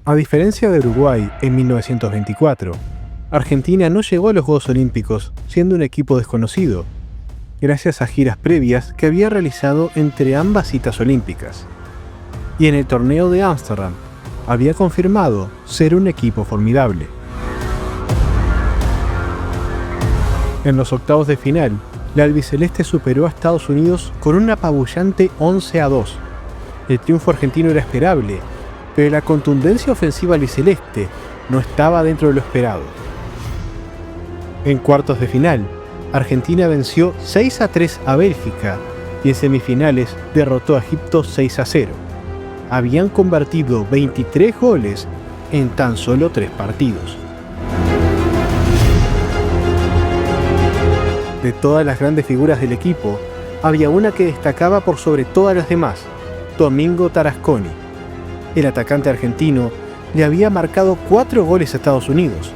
A diferencia de Uruguay en 1924, Argentina no llegó a los Juegos Olímpicos siendo un equipo desconocido, gracias a giras previas que había realizado entre ambas citas olímpicas. Y en el torneo de Ámsterdam había confirmado ser un equipo formidable. En los octavos de final, la albiceleste superó a Estados Unidos con un apabullante 11-2. El triunfo argentino era esperable, pero la contundencia ofensiva albiceleste no estaba dentro de lo esperado. En cuartos de final, Argentina venció 6-3 a Bélgica y en semifinales derrotó a Egipto 6-0. Habían convertido 23 goles en tan solo 3 partidos. De todas las grandes figuras del equipo, había una que destacaba por sobre todas las demás: Domingo Tarasconi. El atacante argentino le había marcado 4 goles a Estados Unidos,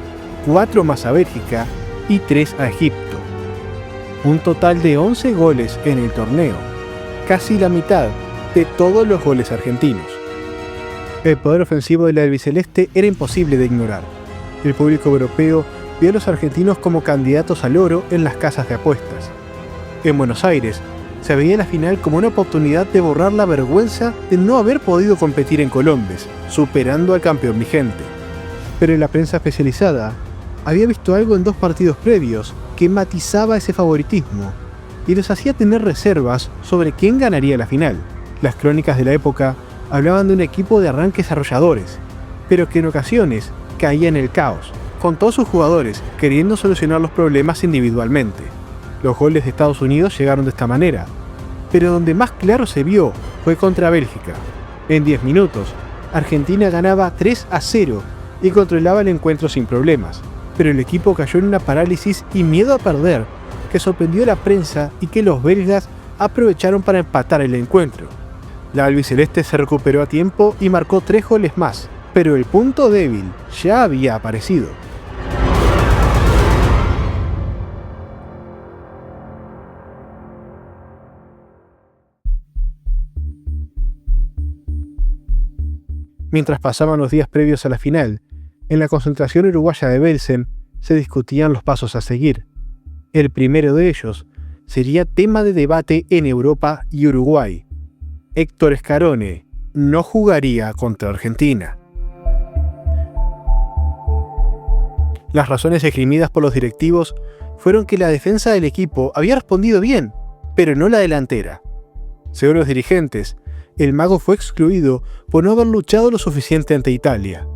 4 más a Bélgica y 3 a Egipto. Un total de 11 goles en el torneo, casi la mitad de todos los goles argentinos. El poder ofensivo de la albiceleste era imposible de ignorar. El público europeo vio a los argentinos como candidatos al oro en las casas de apuestas. En Buenos Aires, se veía la final como una oportunidad de borrar la vergüenza de no haber podido competir en Colombes, superando al campeón vigente. Pero la prensa especializada había visto algo en 2 partidos previos que matizaba ese favoritismo y los hacía tener reservas sobre quién ganaría la final. Las crónicas de la época hablaban de un equipo de arranques arrolladores, pero que en ocasiones caía en el caos, con todos sus jugadores queriendo solucionar los problemas individualmente. Los goles de Estados Unidos llegaron de esta manera, pero donde más claro se vio fue contra Bélgica. En 10 minutos, Argentina ganaba 3-0 y controlaba el encuentro sin problemas, pero el equipo cayó en una parálisis y miedo a perder que sorprendió a la prensa y que los belgas aprovecharon para empatar el encuentro. La albiceleste se recuperó a tiempo y marcó 3 goles más, pero el punto débil ya había aparecido. Mientras pasaban los días previos a la final, en la concentración uruguaya de Belsen se discutían los pasos a seguir. El primero de ellos sería tema de debate en Europa y Uruguay. Héctor Scarone no jugaría contra Argentina. Las razones esgrimidas por los directivos fueron que la defensa del equipo había respondido bien, pero no la delantera. Según los dirigentes, el mago fue excluido por no haber luchado lo suficiente ante Italia.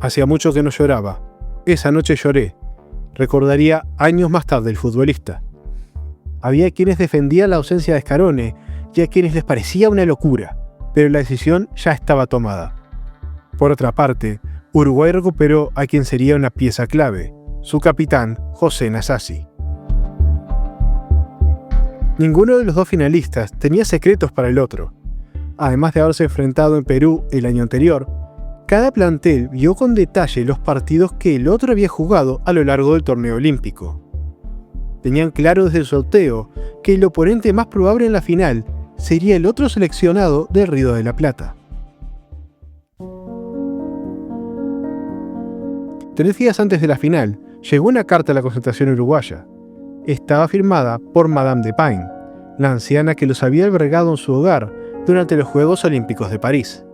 Hacía mucho que no lloraba. Esa noche lloré, recordaría años más tarde el futbolista. Había quienes defendían la ausencia de Scarone y a quienes les parecía una locura, pero la decisión ya estaba tomada. Por otra parte, Uruguay recuperó a quien sería una pieza clave, su capitán José Nasazzi. Ninguno de los 2 finalistas tenía secretos para el otro. Además de haberse enfrentado en Perú el año anterior, cada plantel vio con detalle los partidos que el otro había jugado a lo largo del torneo olímpico. Tenían claro desde el sorteo que el oponente más probable en la final sería el otro seleccionado del Río de la Plata. 3 días antes de la final, llegó una carta a la concentración uruguaya. Estaba firmada por Madame de Pain, la anciana que los había albergado en su hogar durante los Juegos Olímpicos de París.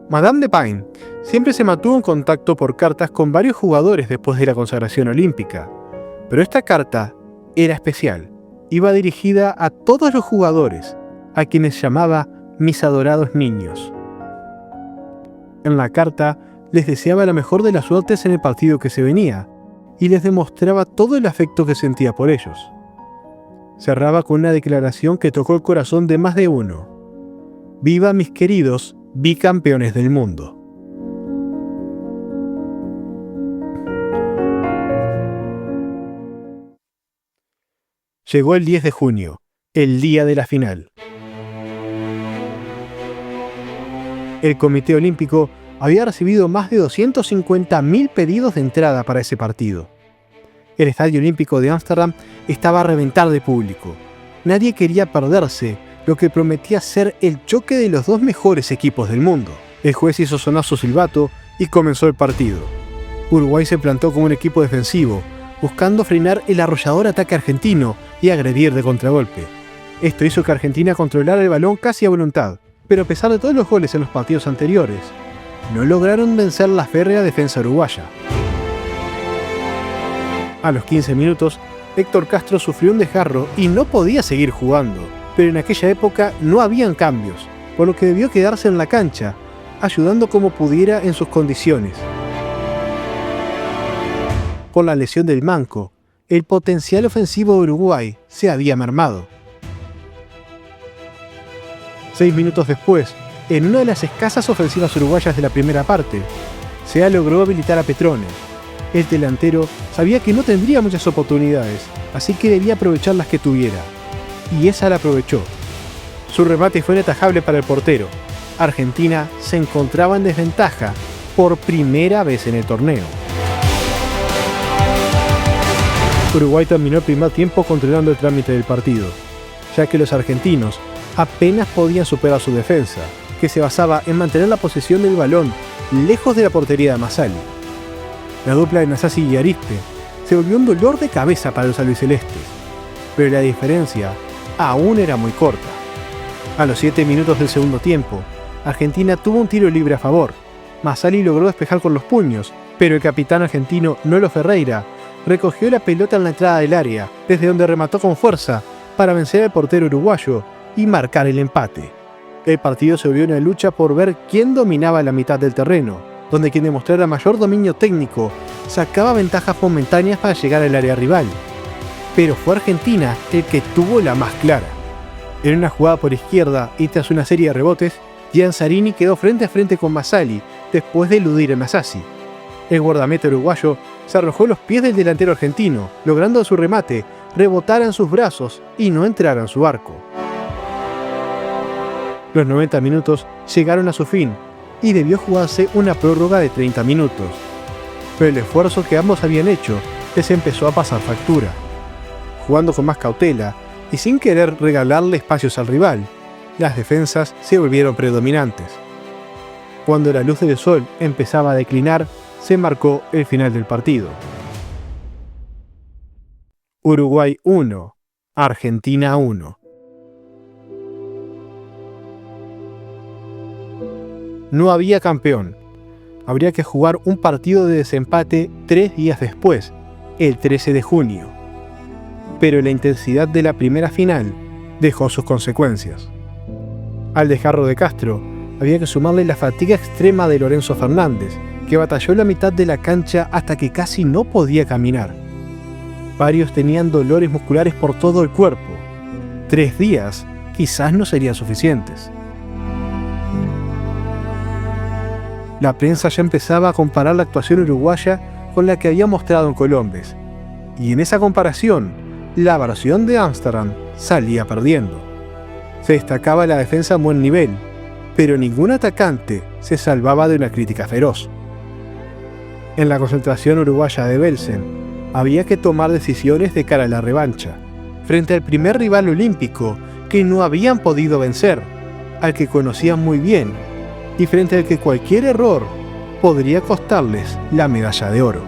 Madame de Pain siempre se mantuvo en contacto por cartas con varios jugadores después de la consagración olímpica, pero esta carta era especial. Iba dirigida a todos los jugadores, a quienes llamaba mis adorados niños. En la carta les deseaba la mejor de las suertes en el partido que se venía y les demostraba todo el afecto que sentía por ellos. Cerraba con una declaración que tocó el corazón de más de uno: «Viva mis queridos bicampeones del mundo». Llegó el 10 de junio, el día de la final. El Comité Olímpico había recibido más de 250.000 pedidos de entrada para ese partido. El Estadio Olímpico de Ámsterdam estaba a reventar de público. Nadie quería perderse lo que prometía ser el choque de los 2 mejores equipos del mundo. El juez hizo sonar su silbato y comenzó el partido. Uruguay se plantó como un equipo defensivo, buscando frenar el arrollador ataque argentino y agredir de contragolpe. Esto hizo que Argentina controlara el balón casi a voluntad, pero a pesar de todos los goles en los partidos anteriores, no lograron vencer la férrea defensa uruguaya. A los 15 minutos, Héctor Castro sufrió un desgarro y no podía seguir jugando, pero en aquella época no habían cambios, por lo que debió quedarse en la cancha, ayudando como pudiera en sus condiciones. Por la lesión del manco, el potencial ofensivo de Uruguay se había mermado. 6 minutos después, en una de las escasas ofensivas uruguayas de la primera parte, Sea logró habilitar a Petrone. El delantero sabía que no tendría muchas oportunidades, así que debía aprovechar las que tuviera. Y esa la aprovechó. Su remate fue inatajable para el portero. Argentina se encontraba en desventaja por primera vez en el torneo. Uruguay terminó el primer tiempo controlando el trámite del partido, ya que los argentinos apenas podían superar su defensa, que se basaba en mantener la posesión del balón lejos de la portería de Masali. La dupla de Nasasi y Arispe se volvió un dolor de cabeza para los albicelestes, pero la diferencia aún era muy corta. A los 7 minutos del segundo tiempo, Argentina tuvo un tiro libre a favor. Masali logró despejar con los puños, pero el capitán argentino Nolo Ferreira recogió la pelota en la entrada del área, desde donde remató con fuerza para vencer al portero uruguayo y marcar el empate. El partido se volvió una lucha por ver quién dominaba la mitad del terreno, donde quien demostrara mayor dominio técnico sacaba ventajas momentáneas para llegar al área rival. Pero fue Argentina el que tuvo la más clara. En una jugada por izquierda y tras una serie de rebotes, Gianzarini quedó frente a frente con Masali después de eludir a Nasasi. El guardameta uruguayo se arrojó a los pies del delantero argentino, logrando su remate rebotara en sus brazos y no entrara en su arco. Los 90 minutos llegaron a su fin y debió jugarse una prórroga de 30 minutos. Pero el esfuerzo que ambos habían hecho les empezó a pasar factura. Jugando con más cautela y sin querer regalarle espacios al rival, las defensas se volvieron predominantes. Cuando la luz del sol empezaba a declinar, se marcó el final del partido. Uruguay 1, Argentina 1. No había campeón. Habría que jugar un partido de desempate 3 días después, el 13 de junio. Pero la intensidad de la primera final dejó sus consecuencias. Al desgarro de Castro, había que sumarle la fatiga extrema de Lorenzo Fernández, que batalló la mitad de la cancha hasta que casi no podía caminar. Varios tenían dolores musculares por todo el cuerpo. 3 días quizás no serían suficientes. La prensa ya empezaba a comparar la actuación uruguaya con la que había mostrado en Colombes, y en esa comparación, la versión de Ámsterdam salía perdiendo. Se destacaba la defensa a buen nivel, pero ningún atacante se salvaba de una crítica feroz. En la concentración uruguaya de Belsen, había que tomar decisiones de cara a la revancha, frente al primer rival olímpico que no habían podido vencer, al que conocían muy bien, y frente al que cualquier error podría costarles la medalla de oro.